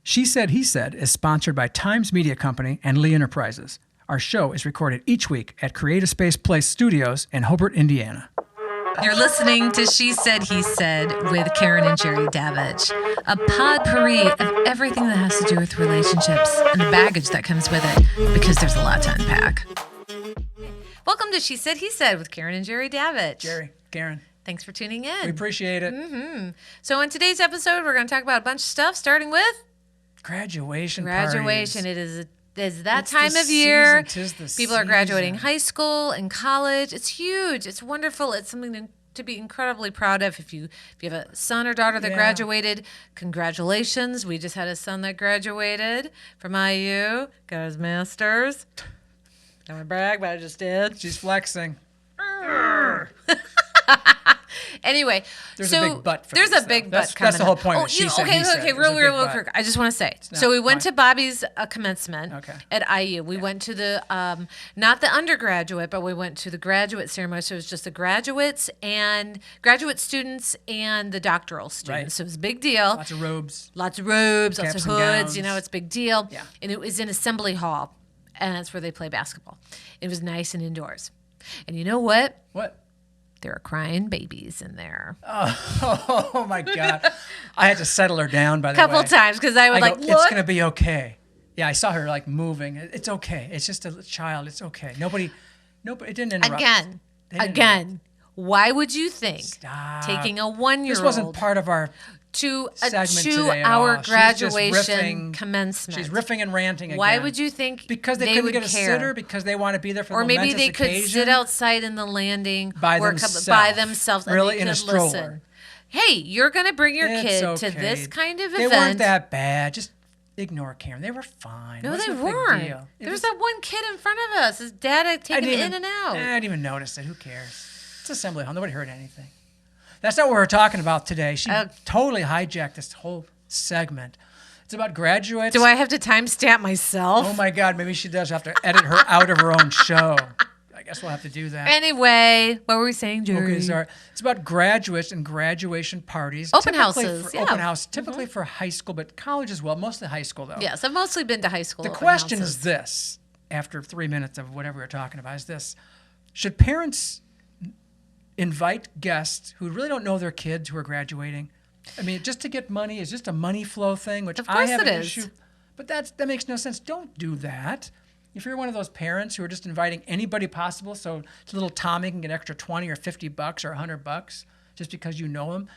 She Said, He Said is sponsored by Times Media Company and Lee Enterprises. Our show is recorded each week at Creative Space Place Studios in Hobart, Indiana. You're listening to She Said, He Said with Karen and Jerry Davidge, a potpourri of everything that has to do with relationships and the baggage that comes with it, because there's a lot to unpack. Welcome to She Said, He Said with Karen and Jerry Davidge. Jerry, Karen. Thanks for tuning in. We appreciate it. So in today's episode, we're going to talk about a bunch of stuff, starting with Graduation graduation. parties. It is that It's time the of year. season. 'Tis the People are graduating season. high school and college. It's huge. It's wonderful. It's something to be incredibly proud of. If you have a son or daughter that Yeah. graduated, congratulations. We just had a son that graduated from IU, got his master's. Don't want to brag, but I just did. She's flexing. Anyway, There's a big butt for there's this, a big though. butt That's coming the whole up. point of Oh, She Said, He Said. okay, There's a real big quick. butt. I just want to say. No, So we went fine. to Bobby's commencement Okay. at IU. We went to the not the undergraduate, but we went to the graduate ceremony. So it was just the graduates and graduate students and the doctoral students. Right. So it was a big deal. Lots of robes. Lots of robes, lots Caps of and hoods. gowns. You know, it's a big deal. Yeah. And it was in Assembly Hall, and that's where they play basketball. It was nice and indoors. And you know what? What? There are crying babies in there. Oh my God. I had to settle her down, by the way. Couple times, because I would I like, go, look. it's going to be okay. Yeah, I saw her like moving. It's okay. It's just a child. It's okay. Nobody, it didn't interrupt. Again, why would you think Stop. taking a 1-year-old This wasn't part of our to a segment today at 2-hour all. She's just graduation riffing. commencement? She's riffing and ranting again. Why would you think Because they couldn't would get a care? sitter, because they want to be there for Or the maybe momentous they could occasion. sit outside in the landing By or themselves. by themselves and Really, they in a could stroller. listen. Hey, you're going to bring your It's kid okay. to this kind of They event. weren't that bad. Just ignore Karen. They were fine. It No, wasn't they a big weren't. deal. It There was was- that one kid in front of us. His dad had taken him in and out. I didn't even notice it. Who cares? It's Assembly Hall. Nobody heard anything. That's not what we're talking about today. She totally hijacked this whole segment. It's about graduates. Do I have to timestamp myself? Oh my God, maybe she does have to edit her out of her own show. I guess we'll have to do that. Anyway, what were we saying, Jerry? Okay, sorry. It's about graduates and graduation parties. Open Typically houses, for yeah. Open house, typically for high school, but college as well. Mostly high school, though. Yes, I've mostly been to high school. The open question houses. is this, after 3 minutes of whatever we're talking about, is this. Should parents invite guests who really don't know their kids who are graduating? I mean, just to get money is just a money flow thing, which Of I course have it an is. issue. But that makes no sense. Don't do that. If you're one of those parents who are just inviting anybody possible, so little Tommy can get an extra 20 or 50 bucks or $100 just because you know him,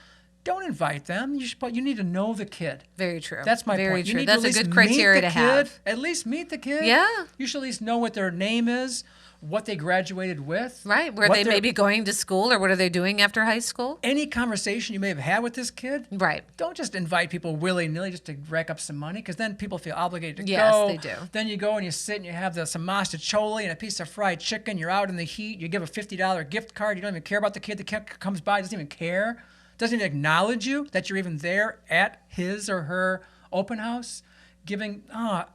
don't invite them. You need to know the kid. Very true. That's my Very point. You true. need That's to a at least good criteria meet to the kid. have. At least meet the kid. Yeah. You should at least know what their name is, what they graduated with. Right, where what they their- may be going to school or what are they doing after high school? Any conversation you may have had with this kid. Right. Don't just invite people willy-nilly just to rack up some money, because then people feel obligated to Yes, go. they do. Then you go and you sit and you have some mastacholi and a piece of fried chicken. You're out in the heat. You give a $50 gift card. You don't even care about the kid. The kid comes by, doesn't even care. Doesn't even acknowledge you that you're even there at his or her open house. Giving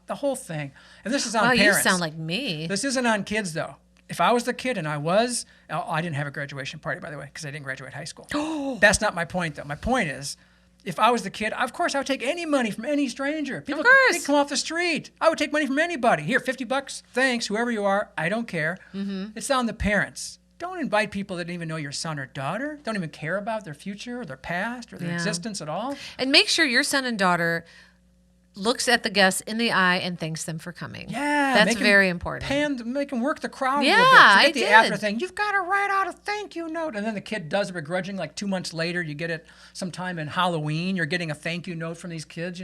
the whole thing. And this is on Wow, parents. you sound like me. This isn't on kids, though. If I was the kid, and I didn't have a graduation party, by the way, because I didn't graduate high school. That's not my point, though. My point is, if I was the kid, of course, I would take any money from any stranger. People, course. they come off the street. I would take money from anybody. Here, $50. Thanks, whoever you are. I don't care. Mm-hmm. It's on the parents. Don't invite people that don't even know your son or daughter. Don't even care about their future or their past or their Yeah. existence at all. And make sure your son and daughter looks at the guests in the eye and thanks them for coming. Yeah, That's make 'em very important. Make them work the crowd Yeah, a little bit. I Forget the did. after thing. You've got to write out a thank you note. And then the kid does it begrudgingly, like 2 months later. You get it sometime in Halloween. You're getting a thank you note from these kids,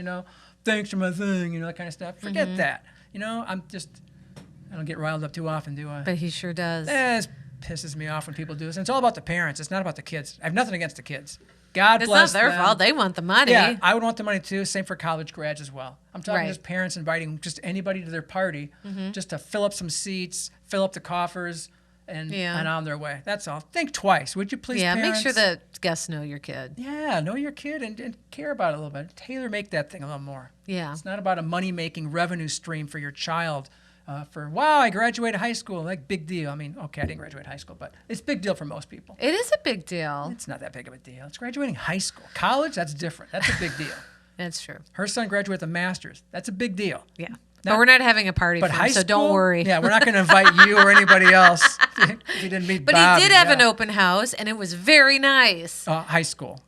Thanks for my thing, that kind of stuff. Forget Mm-hmm. that. I don't get riled up too often, do I? But he sure does. It pisses me off when people do this. And it's all about the parents. It's not about the kids. I have nothing against the kids. God It's bless not their them. fault. They want the money. Yeah, I would want the money too. Same for college grads as well. I'm talking Right. just parents inviting just anybody to their party just to fill up some seats, fill up the coffers, and on their way. That's all. Think twice, would you please, Yeah, parents? make sure that guests know your kid. Yeah, know your kid and care about it a little bit. Tailor-make that thing a little more. Yeah. It's not about a money-making revenue stream for your child. Wow, I graduated high school. Like, big deal. I mean, okay, I didn't graduate high school, but it's a big deal for most people. It is a big deal. It's not that big of a deal. It's graduating high school. College, that's different. That's a big deal. That's true. Her son graduated with a master's. That's a big deal. Yeah. But we're not having a party for him, so don't worry. Yeah, we're not going to invite you or anybody else if you didn't meet But Bobby. he did have an open house, and it was very nice. High school.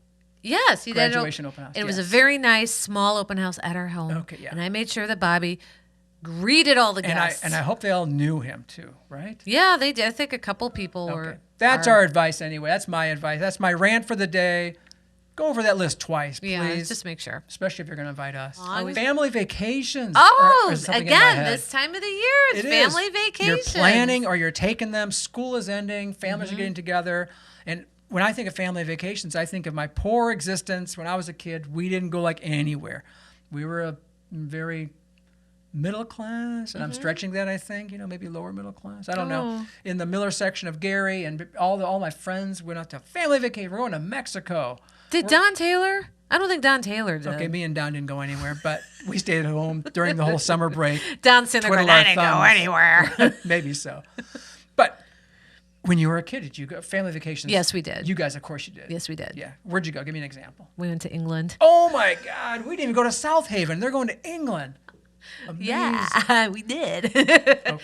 Yes, he did. Graduation open house. It was a very nice, small open house at our home. Okay, yeah. And I made sure that Bobby greeted all the guests. And I hope they all knew him too, right? Yeah, they did. I think a couple people were. That's our advice anyway. That's my advice. That's my rant for the day. Go over that list twice, please. Yeah, just make sure. Especially if you're going to invite us. Oh, family vacations. Oh, again, this time of the year, it's family vacations. You're planning or you're taking them. School is ending. Families are getting together. And when I think of family vacations, I think of my poor existence. When I was a kid, we didn't go like anywhere. We were a very middle class, and I'm stretching that, I think, maybe lower middle class. I don't know. In the Miller section of Gary, and all my friends went out to family vacation. We're going to Mexico. Did Don Taylor? I don't think Don Taylor did. Okay, me and Don didn't go anywhere, but we stayed at home during the whole summer break. Don's sitting there going, I didn't go anywhere. Maybe so. But when you were a kid, did you go family vacations? Yes, we did. You guys, of course you did. Yes, we did. Yeah. Where'd you go? Give me an example. We went to England. Oh, my God. We didn't even go to South Haven. They're going to England. Amazing. Yeah, we did. Okay.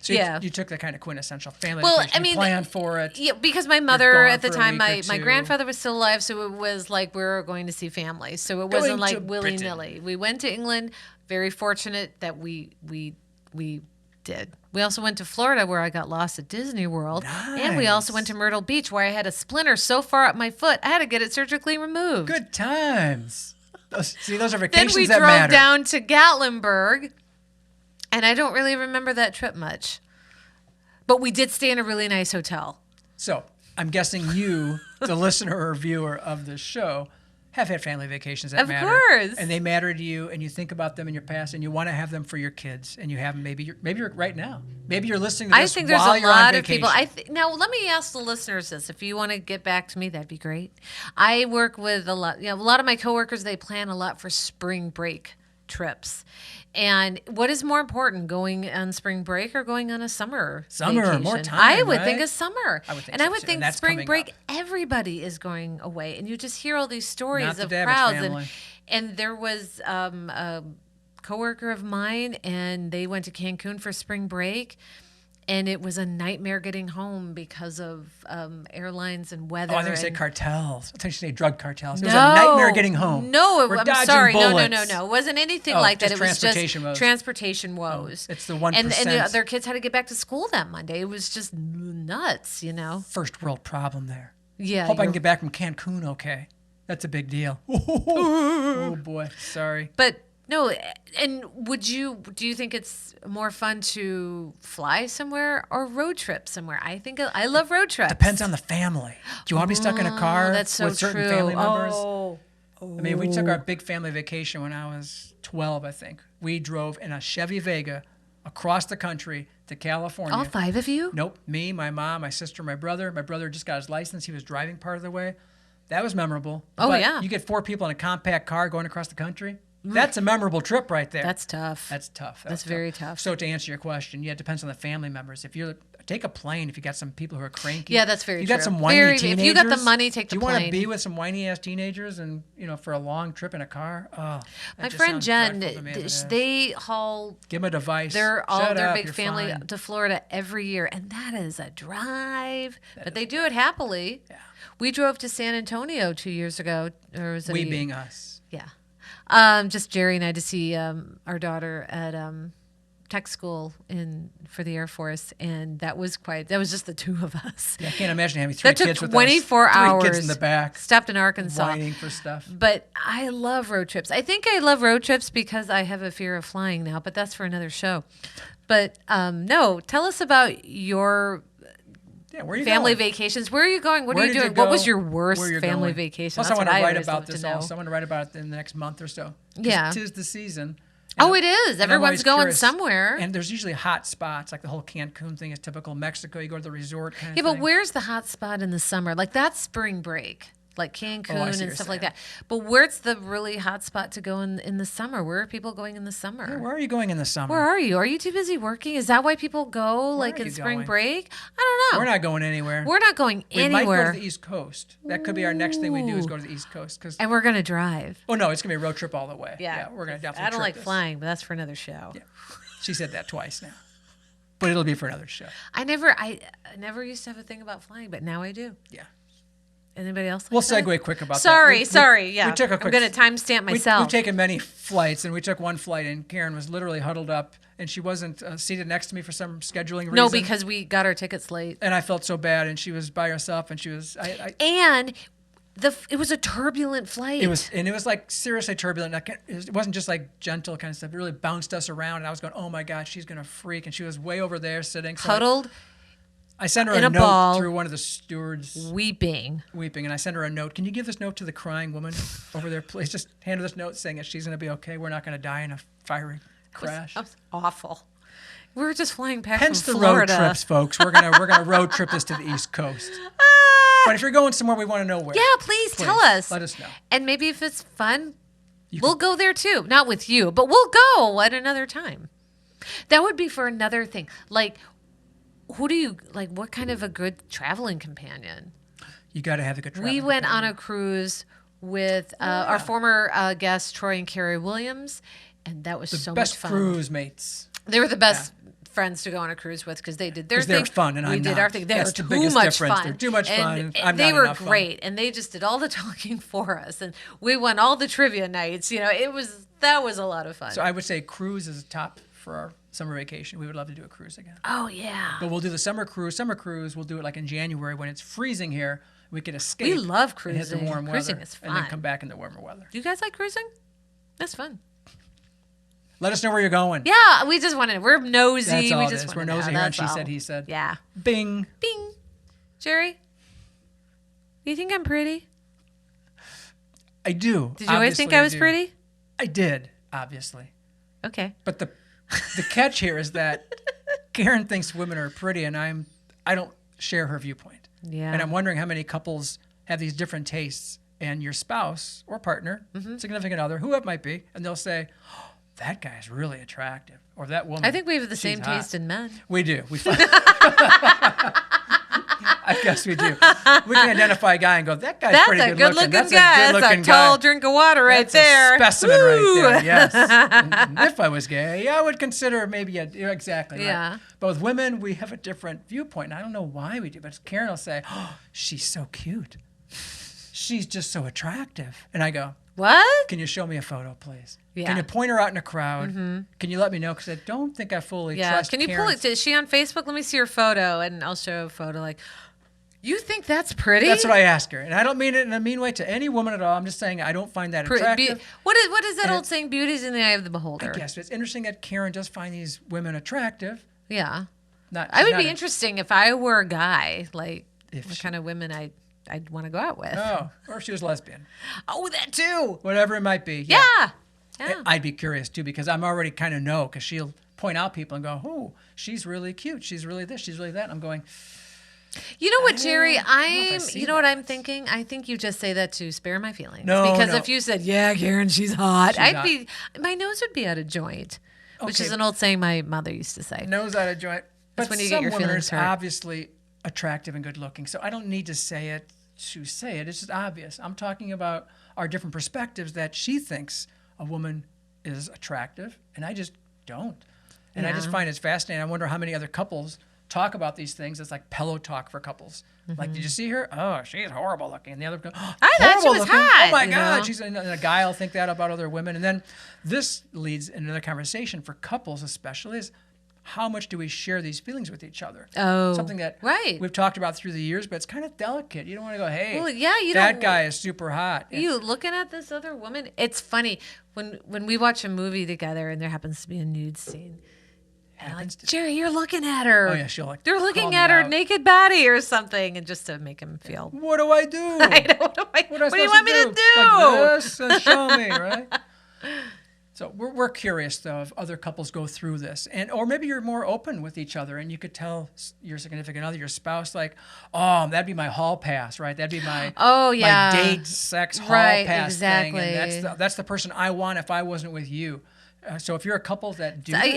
So Yeah. you took the kind of quintessential family Well, vacation. I mean, you planned for it. Yeah, because my mother gone at the for a time, week or my two. grandfather was still alive, so it was like we were going to see family. So it wasn't like willy nilly. We went to England. Very fortunate that we did. We also went to Florida, where I got lost at Disney World, and we also went to Myrtle Beach, where I had a splinter so far up my foot I had to get it surgically removed. Good times. Those are Then vacations we that drove matter. down to Gatlinburg, and I don't really remember that trip much. But we did stay in a really nice hotel. So I'm guessing you, the listener or viewer of the show, have had family vacations that matter. Of course. And they matter to you, and you think about them in your past, and you want to have them for your kids, and you have them maybe you're right now. Maybe you're listening to this I think there's while a you're on lot of vacation. people. Now, let me ask the listeners this. If you want to get back to me, that'd be great. I work with a lot of my coworkers, they plan a lot for spring break trips. And what is more important, going on spring break or going on a summer vacation? More time, I would right? think a summer. I would think and so I would too, think and that's spring coming break, up. everybody is going away. And you just hear all these stories Not the of Davidge crowds. family. And there was a coworker of mine, and they went to Cancun for spring break. And it was a nightmare getting home because of airlines and weather. Oh, I think you said cartels. I think you said drug cartels. It was No. a nightmare getting home. No, We're I'm dodging sorry. bullets. No. It wasn't anything Oh, like that. just It was transportation just woes. transportation woes. It's the 1%. And their kids had to get back to school that Monday. It was just nuts, First world problem there. Yeah. Hope I can get back from Cancun okay. That's a big deal. Oh, boy. Sorry. But no, and do you think it's more fun to fly somewhere or road trip somewhere? I love road trips. Depends on the family. Do you want to be stuck in a car That's so with certain true. family members? Oh. I mean, we took our big family vacation when I was 12, I think. We drove in a Chevy Vega across the country to California. All 5 of you? Nope. Me, my mom, my sister, my brother. My brother just got his license. He was driving part of the way. That was memorable. Oh, But yeah. You get 4 people in a compact car going across the country. That's a memorable trip right there. That's tough. That's tough. That's very tough. So to answer your question, yeah, it depends on the family members. If you take a plane, if you got some people who are cranky. Yeah, that's very you true. got some whiny teenagers. If you got the money, take the plane. Do you want to plane. be with some whiny ass teenagers and for a long trip in a car? Oh, that My just friend sounds Jen, dreadful to me as it is. they haul Give them a device. their Shut up, big you're family fine. to Florida every year, and that is a drive. But they do it happily. Yeah. We drove to San Antonio 2 years ago, or was it? We being us. Yeah. Just Jerry and I to see our daughter at tech school for the Air Force, and that was just the 2 of us. Yeah, I can't imagine having 3 That took kids with 24 us. hours. 3 kids in the back. Stopped in Arkansas. Whining for stuff. But I love road trips. I think I love road trips because I have a fear of flying now, but that's for another show. But no, tell us about your Yeah, where are you family going? vacations. Where are you going? What Where are you did doing? go? What was your worst Where you're family going? vacation? Plus, That's I want what to write always about love this to know. also. I want to write about it in the next month or so. Yeah. Tis the season. Oh, it is. And I'm Everyone's always going curious. somewhere. And there's usually hot spots, like the whole Cancun thing is typical Mexico. You go to the resort kind of Yeah, thing. but where's the hot spot in the summer? Like that's spring break. like Cancun Oh, I see what and you're stuff like saying. that. But where's the really hot spot to go in the summer? Where are people going in the summer? Yeah, where are you going in the summer? Where are you? Are you too busy working? Is that why people go Where like are in you spring going? break? I don't know. We're not going anywhere. We're not going We anywhere. might go to the East Coast. That could be our next thing we do is Ooh. go to the East Coast. And we're gonna drive. Oh no, it's gonna be a road trip all the way. Yeah, we're gonna definitely. I don't trip like this. flying, but that's for another show. Yeah, she said that twice now, but it'll be for another show. I never used to have a thing about flying, but now I do. Yeah. Anybody else? We'll like that? segue quick about Sorry, that. sorry. Yeah, We took a quick. I'm gonna timestamp myself. We've taken many flights, and we took one flight, and Karen was literally huddled up, and she wasn't seated next to me for some scheduling reason. No, because we got our tickets late. And I felt so bad, and she was by herself, and she was. And it was a turbulent flight. It was like seriously turbulent. It wasn't just like gentle kind of stuff. It really bounced us around, and I was going, "Oh my God, she's gonna freak!" And she was way over there sitting. So huddled. I sent her in a a note ball, through one of the stewards, weeping, and I sent her a note. Can you give this note to the crying woman over there, please? Just hand her this note saying that she's gonna be okay. We're not gonna die in a fiery crash. That was awful. We were just flying back Hence from the Florida. road trips, folks. We're gonna road trip this to the East Coast. But if you're going somewhere, we want to know where. Yeah, please tell us. Let us know. And maybe if it's fun, we'll go there too. Not with you, but we'll go at another time. That would be for another thing. Like, who do you like? What kind of a good traveling companion? You got to have a good traveling We went on companion. a cruise with our former guests, Troy and Carrie Williams, and that was so much Best fun. cruise mates. They were the best friends to go on a cruise with because they did their 'Cause thing. they're fun and we I'm did not. our thing. They That's were the too biggest much difference. fun. They're too much fun. And I'm they not were enough fun. great, and they just did all the talking for us, and we won all the trivia nights. You know, that was a lot of fun. So I would say cruise is top for our summer vacation. We would love to do a cruise again. Oh yeah, But we'll do the summer cruise. Summer cruise, we'll do it like in January when it's freezing here. We can escape. we love and hit the cruising. warm Cruising weather, is and then fun. come back in the warmer weather. Do you guys like cruising? That's fun. Let us know where you're going. Yeah, we just want to. We're nosy. That's all we it just is. want We're to know. nosy here, and That's she all. said, he said. Yeah. Bing. Bing. Jerry, do you think I'm pretty? I do. Did you always think I was pretty? I did, obviously. Okay. But the catch here is that Karen thinks women are pretty, and I don't share her viewpoint. Yeah. And I'm wondering how many couples have these different tastes, and your spouse or partner, significant other, whoever it might be, and they'll say, oh, that guy's really attractive, or that woman. I think we have the she's same hot." taste in men. We do. I guess we do. We can identify a guy and go, that guy's That's pretty a good looking That's guy. a good That's a looking tall guy. drink of water right That's there. a specimen Woo! right there. Yes. And if I was gay, I would consider maybe exactly. Right. Yeah. But with women, we have a different viewpoint. And I don't know why we do, but Karen will say, "Oh, she's so cute. She's just so attractive." And I go, What? "Can you show me a photo, please? Yeah. Can you point her out in a crowd? Can you let me know? Because I don't think I fully Yeah. trust Can you pull Karen's- it? Is she on Facebook? Let me see her photo, and I'll show a photo. Like, you think that's pretty? That's what I ask her, and I don't mean it in a mean way to any woman at all. I'm just saying I don't find that attractive. What is that And old saying? Beauty's in the eye of the beholder. I guess it's interesting that Karen does find these women attractive. Yeah. Not, I would not be interesting if I were a guy, like If what she- kind of women I'd want to go out with. Oh, or if she was lesbian, Oh, that too. whatever it might be. Yeah. Yeah. I'd be curious too because I'm already kind of know because she'll point out people and go, "Oh, she's really cute. She's really this. She's really that." And I'm going, You know what, Jerry? don't know if I see You know what that. I'm thinking? I think you just say that to spare my feelings. No, because no. if you said, "Yeah, Karen, she's hot," She's hot. my nose would be out of joint, which Okay. is an old saying my mother used to say. nose out of joint. That's But when you some get your women feelings are hurt. obviously attractive and good looking, so I don't need to say it to say it. It's just obvious. I'm talking about our different perspectives that she thinks a woman is attractive, and I just don't. And I just Yeah. find it fascinating. I wonder how many other couples talk about these things. It's like pillow talk for couples. Like, did you see her? Oh, she's horrible looking. And the other go, oh, I thought she horrible was looking. hot, Oh my you God, know? she's and a guy will think that about other women. And then this leads into another conversation for couples, especially, is how much do we share these feelings with each other? Oh, Something that right. we've talked about through the years, but it's kind of delicate. You don't want to go, hey, Well, yeah, you that don't- guy is super hot. You looking at this other woman? It's funny when we watch a movie together and there happens to be a nude scene. And I'm like, Happens to- Jerry, you're looking at her. Oh, yeah, she'll, like, They're call looking me at her out. naked body or something, and just to make him feel. What do I do? I know, what do you What am I want me to supposed do? Like this? Show me, right? So we're curious though if other couples go through this, or maybe you're more open with each other, and you could tell your significant other, your spouse, like, oh, that'd be my hall pass, right? That'd be my my date sex hall pass thing, and that's the person I want if I wasn't with you. So if you're a couple that do, that's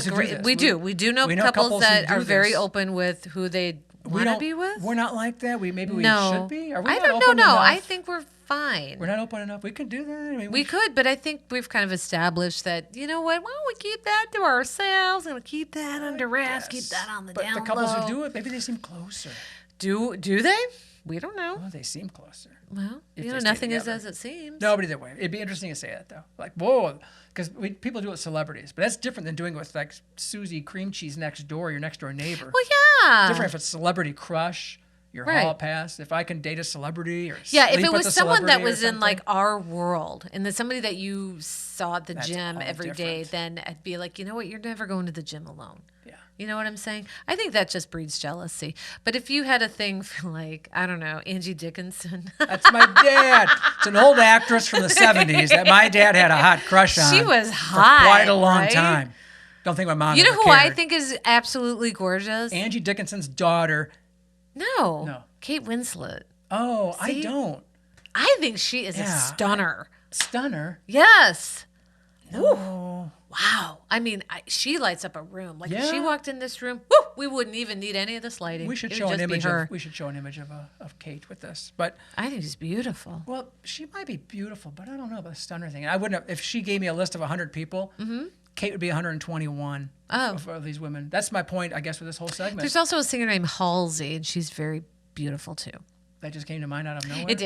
great. We do know couples that are very open with who they want to be with. We're not like that. We should be. Are we I not don't open know. enough? I think we're fine. We're not open enough. We could do that. I mean, we could, but I think we've kind of established that, you know what, why don't we keep that to ourselves and keep that under wraps, keep that on the down low. But the couples who do it, maybe they seem closer. Do they? We don't know. Well, they seem closer. Well, nothing is as it seems. Nobody that way. It'd be interesting to say that, though. Like, whoa, because people do it with celebrities. But that's different than doing it with, like, Susie Cream Cheese next door, your next door neighbor. Well, yeah. Different if it's celebrity crush. Your hall pass. If I can date a celebrity or if it was someone that was in like our world and then somebody that you saw at the gym every day, then I'd be like, you know what, you're never going to the gym alone. Yeah. You know what I'm saying? I think that just breeds jealousy. But if you had a thing for like, I don't know, Angie Dickinson. That's my dad. It's an old actress from the 70s that my dad had a hot crush on. She was hot for quite a long time. Don't think my mom You know ever who cared. I think is absolutely gorgeous? Angie Dickinson's daughter. No. Kate Winslet. Oh, See? I don't. I think she is a stunner. Stunner? Yes. No. Ooh. Wow. I mean, she lights up a room. Like if she walked in this room, we wouldn't even need any of this lighting. We should show an image of Kate with this. But I think she's beautiful. Well, she might be beautiful, but I don't know about the stunner thing. I wouldn't have, if she gave me a list of 100 people. Kate would be 121 of these women. That's my point, I guess, with this whole segment. There's also a singer named Halsey, and she's very beautiful too. That just came to mind out of nowhere? It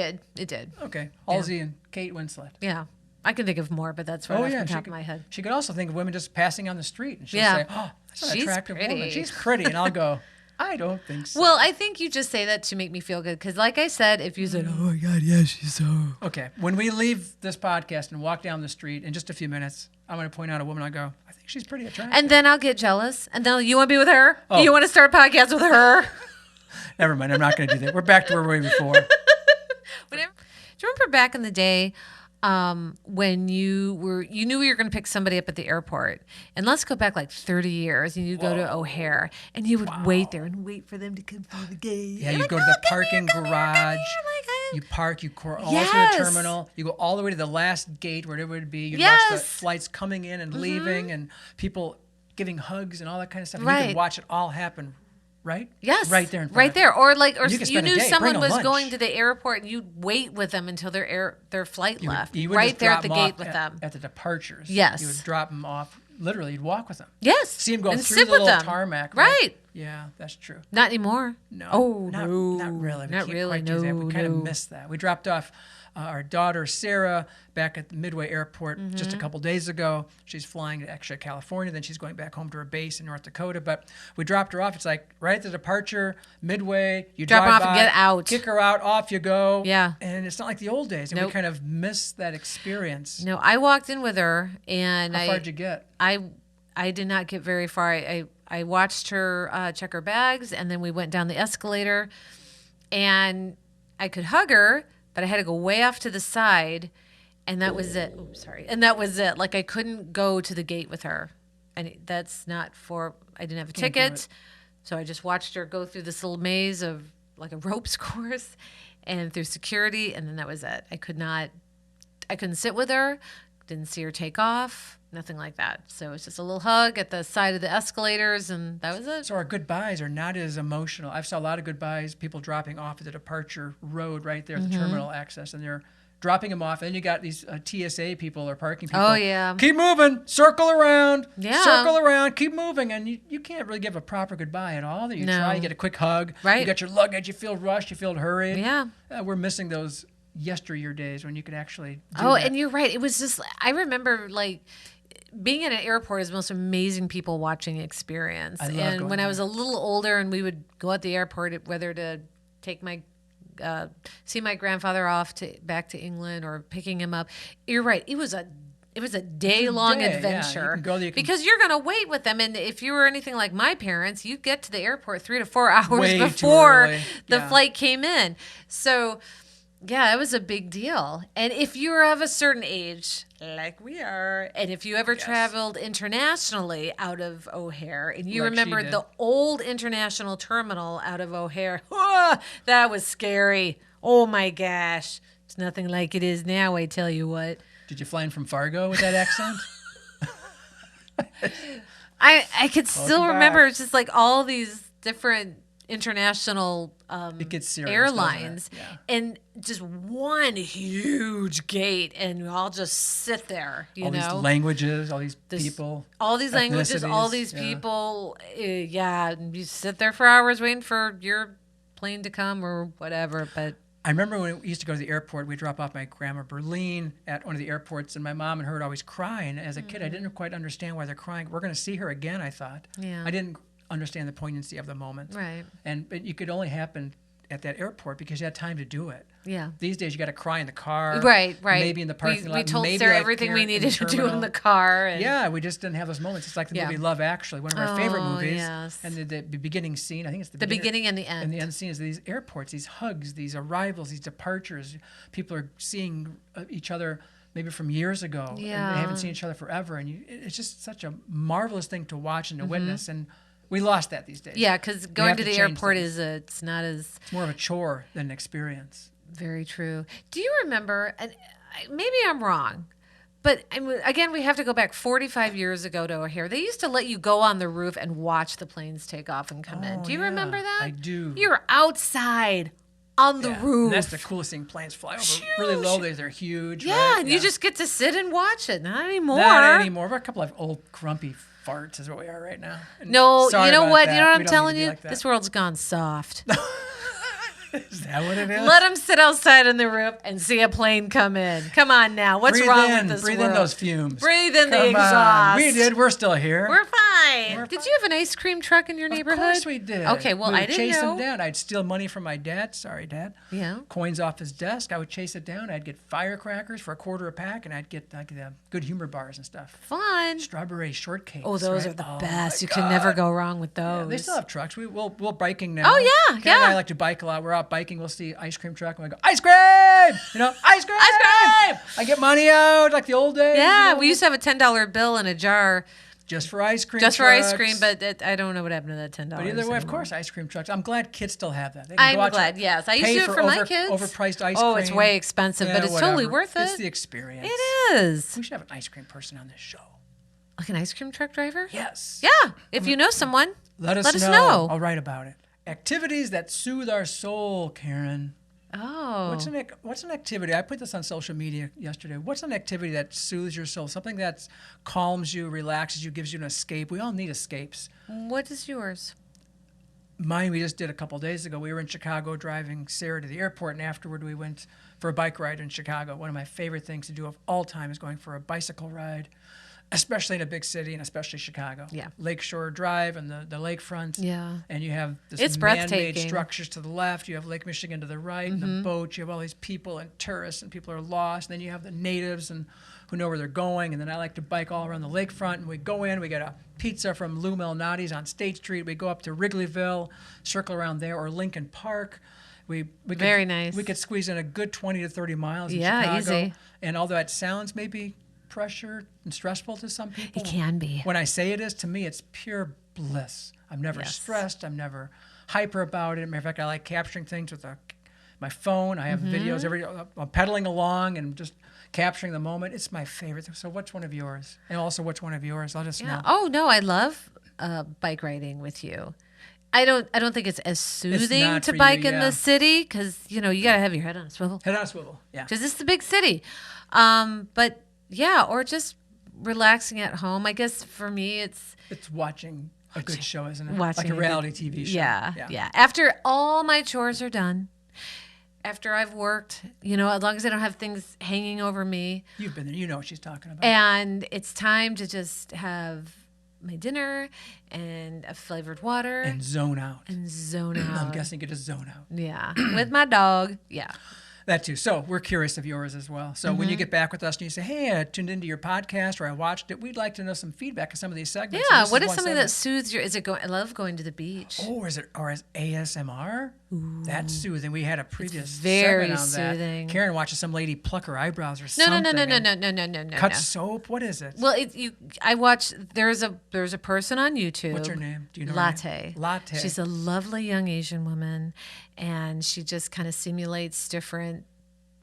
did. Okay. Halsey and Kate Winslet. Yeah. I can think of more, but that's right off the top of my head. She could also think of women just passing on the street, and she'll say, oh, that's an attractive woman. She's pretty. And I'll go, I don't think so. Well, I think you just say that to make me feel good. Because like I said, if you said, oh my God, yeah, she's so. Okay. When we leave this podcast and walk down the street in just a few minutes, I'm going to point out a woman. I go, I think she's pretty attractive. And then I'll get jealous. And then you want to be with her? Oh. You want to start a podcast with her? Never mind. I'm not going to do that. We're back to where we were before. Do you remember back in the day when you knew you were going to pick somebody up at the airport? And let's go back like 30 years, and you'd go to O'Hare, and you would wait there and wait for them to come through the gate. Yeah, you go to the parking garage. You park, you all the way to the terminal. You go all the way to the last gate, wherever it would be. You watch the flights coming in and leaving, and people giving hugs and all that kind of stuff. And you could watch it all happen. Right? Yes. Right there in front right there. Or like, or you knew someone was going to the airport and you'd wait with them until their flight left. You would right there at the gate with them. At the departures. Yes. You would drop them off. Literally, you'd walk with them. Yes. See them go and through the little tarmac. Right. Yeah, that's true. Not anymore. No. Oh, not really. Not really. No. We kind of missed that. We dropped off our daughter, Sarah, back at the Midway Airport just a couple days ago. She's flying to California. Then she's going back home to her base in North Dakota. But we dropped her off. It's like right at the departure, Midway. You drop her off by, and get out. Kick her out, off you go. Yeah. And it's not like the old days. And we kind of missed that experience. No, I walked in with her. And How far did you get? I did not get very far. I watched her check her bags, and then we went down the escalator. And I could hug her, but I had to go way off to the side, and that was it. Oops, sorry. And that was it. Like, I couldn't go to the gate with her. And that's not for, I didn't have a ticket. So I just watched her go through this little maze of like a ropes course and through security, and then that was it. I couldn't sit with her, didn't see her take off, nothing like that. So it's just a little hug at the side of the escalators, and that was it. So our goodbyes are not as emotional. I've saw a lot of goodbyes, people dropping off at the departure road right there at the terminal access, and they're dropping them off. And then you got these TSA people or parking people. Oh, yeah. Keep moving. Circle around. Yeah. Circle around. Keep moving. And you can't really give a proper goodbye at all. You try, you get a quick hug. Right. You got your luggage. You feel rushed. You feel hurried. Yeah. We're missing those yesteryear days when you could actually do that. And you're right. It was just, I remember like being in an airport is the most amazing people watching experience. And when I was a little older and we would go at the airport, whether to take my see my grandfather off back to England or picking him up, you're right. It was a day-long adventure because you're going to wait with them. And if you were anything like my parents, you get to the airport 3 to 4 hours before the flight came in. So Yeah, it was a big deal. And if you're of a certain age, like we are, and if you ever traveled internationally out of O'Hare, and you Like she remember did. the old international terminal out of O'Hare, that was scary. Oh my gosh. It's nothing like it is now, I tell you what. Did you fly in from Fargo with that accent? I could still Welcome remember back. it's just like all these different international It gets serious, airlines, doesn't it? and just one huge gate, and we all just sit there, you All know. these languages, all these This- people. all these languages, all ethnicities, these yeah. people. And you sit there for hours waiting for your plane to come or whatever. But I remember when we used to go to the airport, we'd drop off my grandma Berlin at one of the airports, and my mom and her would always cry. And as a kid, I didn't quite understand why they're crying. We're going to see her again, I thought. Yeah. I didn't understand the poignancy of the moment. right, But you could only happen at that airport because you had time to do it. yeah. These days, you got to cry in the car. Right. Maybe in the parking we lot. told maybe Sarah like everything here we in needed to do in terminal. the car. And Yeah, we just didn't have those moments. It's like the Yeah. movie Love Actually, one of our favorite Oh, movies. yes. And the beginning scene, I think it's the beginning and the end. and the end scene is these airports, these hugs, these arrivals, these departures. People are seeing each other maybe from years ago. And Yeah. they haven't seen each other forever. And it's just such a marvelous thing to watch and to Mm-hmm. witness. And we lost that these days. Yeah, because going have to to the change airport things. it's not as It's more of a chore than an experience. very true. Do you remember? And maybe I'm wrong, but again, we have to go back 45 years ago to O'Hare. They used to let you go on the roof and watch the planes take off and come in. Oh, Do you yeah, remember that? I do. You're outside on the Yeah, roof. and that's the coolest thing. Planes fly over really low. They're huge. Yeah, right? and you just get to sit and watch it. Not anymore. Not anymore. We're a couple of old grumpy farts is what we are right now. And No, sorry you know about what? that. You know what We I'm don't need telling to be you? like that. This world's gone soft. Is that what it is? Let them sit outside on the roof and see a plane come in. Come on now. What's breathe wrong in, with this breathe world? in those fumes. Breathe in the Come on. exhaust. We did. We're still here. We're fine. We're Did fine. you have an ice cream truck in your neighborhood? Of course we did. Okay, well, we I would didn't chase know. him down. I'd steal money from my dad. Sorry, Dad. Yeah. Coins off his desk. I would chase it down. I'd get firecrackers for $1 a pack, and I'd get like the good humor bars and stuff. Fun. Strawberry shortcakes. Oh, those right? are the Oh, best. my You can never God. go wrong with Yeah, those. they still have trucks. We're biking now. Oh, yeah, Kat and I yeah. like to bike a lot. We're out biking. We'll see ice cream truck, and we go, ice cream! You know, ice cream! Ice cream! I get money out like the old days. Yeah, you know, we used to have a $10 bill in a jar just for ice cream. just for ice trucks. cream, but I don't know what happened to that $10. But either way, of anymore. course, ice cream trucks. I'm glad kids still have that. They can go I'm out to glad. Yes, I used to pay do it for my kids. Overpriced ice Oh, cream. it's way expensive, but Yeah, it's totally whatever. worth it. It's the experience. It is. We should have an ice cream person on this show. Like an ice cream truck driver? Yes. Yeah. If you know someone, Let us let us know. know. I'll write about it. Activities that soothe our soul, Karen. Oh. What's an activity? I put this on social media yesterday. What's an activity that soothes your soul? Something that calms you, relaxes you, gives you an escape. We all need escapes. What is yours? Mine, we just did a couple days ago. We were in Chicago driving Sarah to the airport, and afterward we went for a bike ride in Chicago. One of my favorite things to do of all time is going for a bicycle ride, especially in a big city, and especially Chicago. Yeah. Lakeshore Drive and the lakefront. Yeah. And you have this It's man-made breathtaking. structures to the left. You have Lake Michigan to the right, and the boats. You have all these people and tourists, and people are lost. And then you have the natives and who know where they're going. And then I like to bike all around the lakefront. And we go in. We get a pizza from Lou Malnati's on State Street. We go up to Wrigleyville, circle around there, or Lincoln Park. We could, Very nice. We could squeeze in a good 20 to 30 miles in Yeah, Chicago. easy. And although it sounds maybe pressure and stressful to some people, It can be. when I say it is, to me, it's pure bliss. I'm never Yes. stressed. I'm never hyper about it. Matter of fact, I like capturing things with my phone. I have videos I'm pedaling along and just capturing the moment. It's my favorite. So what's one of yours? And also, what's one of yours? Let us Yeah. know. Oh no, I love bike riding with you. I don't think it's as soothing not to for you, bike in yeah. the city because you gotta have your head on a swivel Head on a swivel. Yeah. because it's the big city. But yeah, or just relaxing at home. I guess for me, it's It's watching a good show, isn't it? watching like a a reality TV show. yeah. After all my chores are done, after I've worked, as long as I don't have things hanging over me, You've been there. You know what she's talking about. and it's time to just have my dinner and a flavored water And zone out. and zone I'm out. guessing you just zone out. Yeah, with my dog. Yeah. That too. So we're curious of yours as well. So when you get back with us and you say, hey, I tuned into your podcast or I watched it, we'd like to know some feedback on some of these segments. So Yeah. this What is one something segment. that soothes your? Is it going? I love going to the beach. Oh, is ASMR? That's soothing. We had a previous very segment on soothing. that. Karen watches some lady pluck her eyebrows or No, something. no. Cut soap. What is it? Well, I watch. There's a person on YouTube. What's her name? Do you know? Her Latte. name? Latte. She's a lovely young Asian woman, and she just kind of simulates different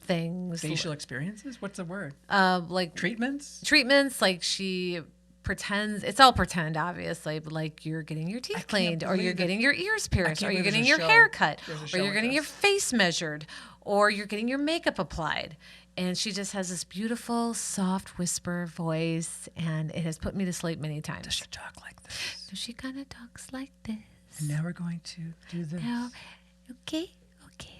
things. Facial experiences. What's the word? Like Treatments. Like she pretends. It's all pretend, obviously, but like you're getting your teeth cleaned, or you're getting your ears pierced, or you're getting your hair cut, or you're getting your face measured, or you're getting your makeup applied. And she just has this beautiful, soft whisper voice, and it has put me to sleep many times. Does she talk like this? So she kind of talks like this. And now we're going to do this. Now, okay,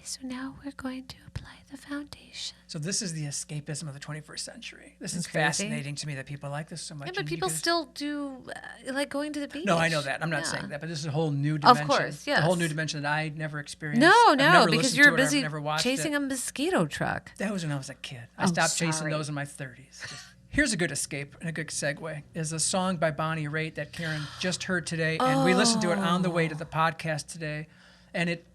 so now we're going to apply the foundation. So this is the escapism of the 21st century. This is crazy. fascinating to me that people like this so much. Yeah, but and you people guys- still do like going to the beach. No, I know that. I'm not Yeah. saying that, but this is a whole new dimension. course, A whole yes. new dimension that I never experienced. No, I've never because listened you're to it, I've busy never watched chasing it. a mosquito truck. That was when I was a kid. I Oh, stopped chasing sorry. those in my 30s. Here's a good escape and a good segue. Is a song by Bonnie Raitt that Karen just heard today, and we listened to it on the way to the podcast today, and it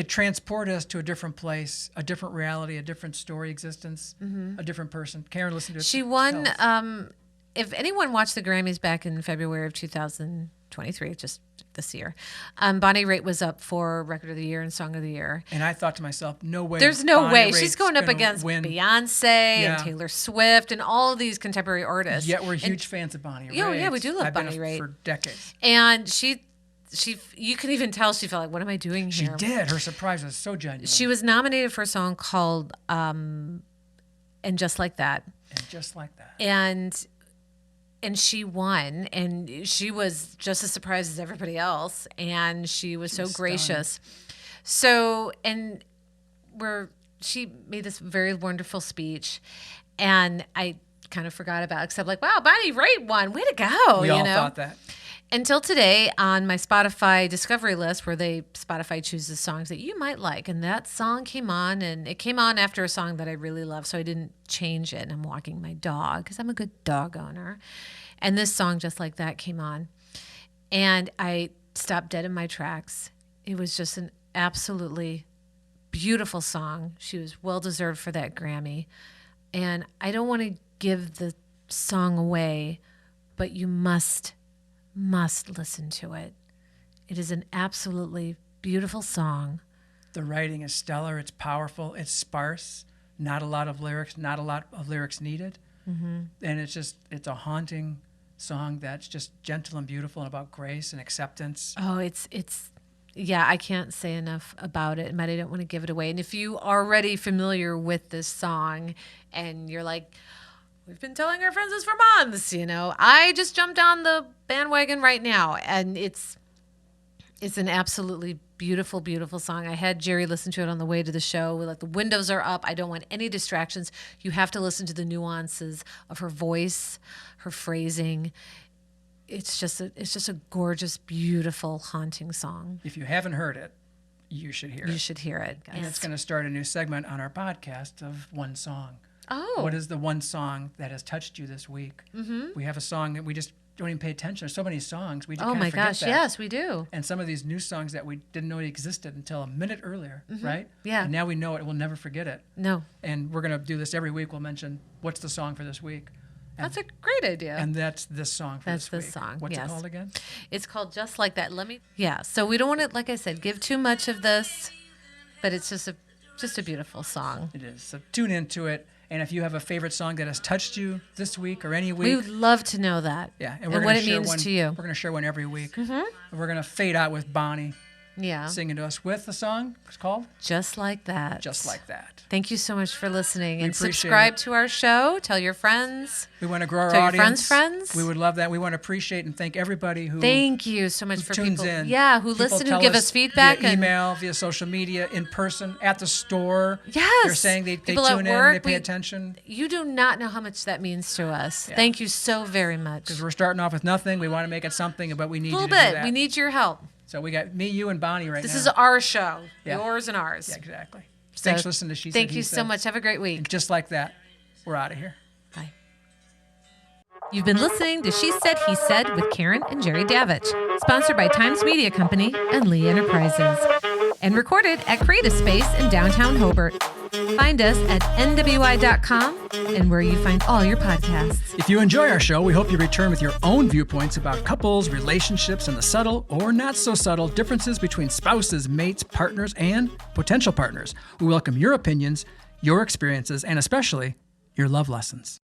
transported us to a different place, a different reality, a different story existence, a different person. Karen listened to it. She won. Tell us. If anyone watched the Grammys back in February of 2023, just this year, Bonnie Raitt was up for Record of the Year and Song of the Year. And I thought to myself, no way. There's no Bonnie way. Raitt's She's going up gonna against win. Beyonce Yeah. and Taylor Swift and all of these contemporary artists. Yet we're huge fans of Bonnie Raitt. Yeah, we do love I've been Bonnie Raitt. for decades. And she, you can even tell she felt like, what am I doing She here? did. Her surprise was so genuine. She was nominated for a song called "And Just Like That," and just like that. and she won, and she was just as surprised as everybody else, and she was so was gracious. So, she made this very wonderful speech, and I kind of forgot about it, except like, wow, Bonnie Raitt won, way to go! We you all know? thought that. Until today, on my Spotify discovery list, where Spotify chooses songs that you might like, and that song came on, and it came on after a song that I really love, so I didn't change it. And I'm walking my dog because I'm a good dog owner, and this song, Just Like That, came on, and I stopped dead in my tracks. It was just an absolutely beautiful song. She was well deserved for that Grammy, and I don't want to give the song away, but you must listen to it. It is an absolutely beautiful song. The writing is stellar. It's powerful. It's sparse. Not a lot of lyrics. Not a lot of lyrics needed. Mm-hmm. And it's a haunting song that's just gentle and beautiful and about grace and acceptance. Oh, it's yeah, I can't say enough about it, but I don't want to give it away. And if you are already familiar with this song and you're like, we've been telling our friends this for months, I just jumped on the bandwagon right now, and it's an absolutely beautiful, beautiful song. I had Jerry listen to it on the way to the show. Like, the windows are up. I don't want any distractions. You have to listen to the nuances of her voice, her phrasing. It's just a gorgeous, beautiful, haunting song. If you haven't heard it, you should hear it. You should hear it. And it's going to start a new segment on our podcast of one song. Oh. What is the one song that has touched you this week? Mm-hmm. We have a song that we just don't even pay attention. There's so many songs. We just Oh kind my of forget gosh, that. yes, we do. And some of these new songs that we didn't know existed until a minute earlier, right? Yeah. And now we know it. We'll never forget it. No. And we're going to do this every week. We'll mention what's the song for this week. That's a great idea. And that's this song for That's this this week. song, What's yes. it called again? It's called Just Like That. Yeah, so we don't want to, like I said, give too much of this, but it's just a beautiful song. It is. So tune into it. And if you have a favorite song that has touched you this week or any We week, would love to know that. yeah, and we're what gonna it share means one, to you. We're going to share one every week. And we're going to fade out with Bonnie Yeah, singing to us with the song. It's called Just Like That. Just Like That. Thank you so much for listening. And appreciate subscribe it. to our show. Tell your friends. We want to grow our Tell your audience. friends. We would love that. We want to appreciate and thank everybody who Thank you so much for tunes people. in. Yeah, who People listen, who tell give us feedback. via and email, via social media, in person, at the store. Yes. They're saying they People at tune in, work, they pay attention. You do not know how much that means to us. Yeah. Thank you so very much. Because we're starting off with nothing. We want to make it something, but we need A you little to do bit. that. We need your help. So we got me, you, and Bonnie right This now. is our show. Yeah. Yours and ours. Yeah, exactly. So Thanks for listening to She Said, Thank He you Said. so much. Have a great week. And just like that, we're out of here. Bye. You've been listening to She Said, He Said with Karen and Jerry Davich, sponsored by Times Media Company and Lee Enterprises. and recorded at Creative Space in downtown Hobart. Find us at nwi.com and where you find all your podcasts. If you enjoy our show, we hope you return with your own viewpoints about couples, relationships, and the subtle or not so subtle differences between spouses, mates, partners, and potential partners. We welcome your opinions, your experiences, and especially your love lessons.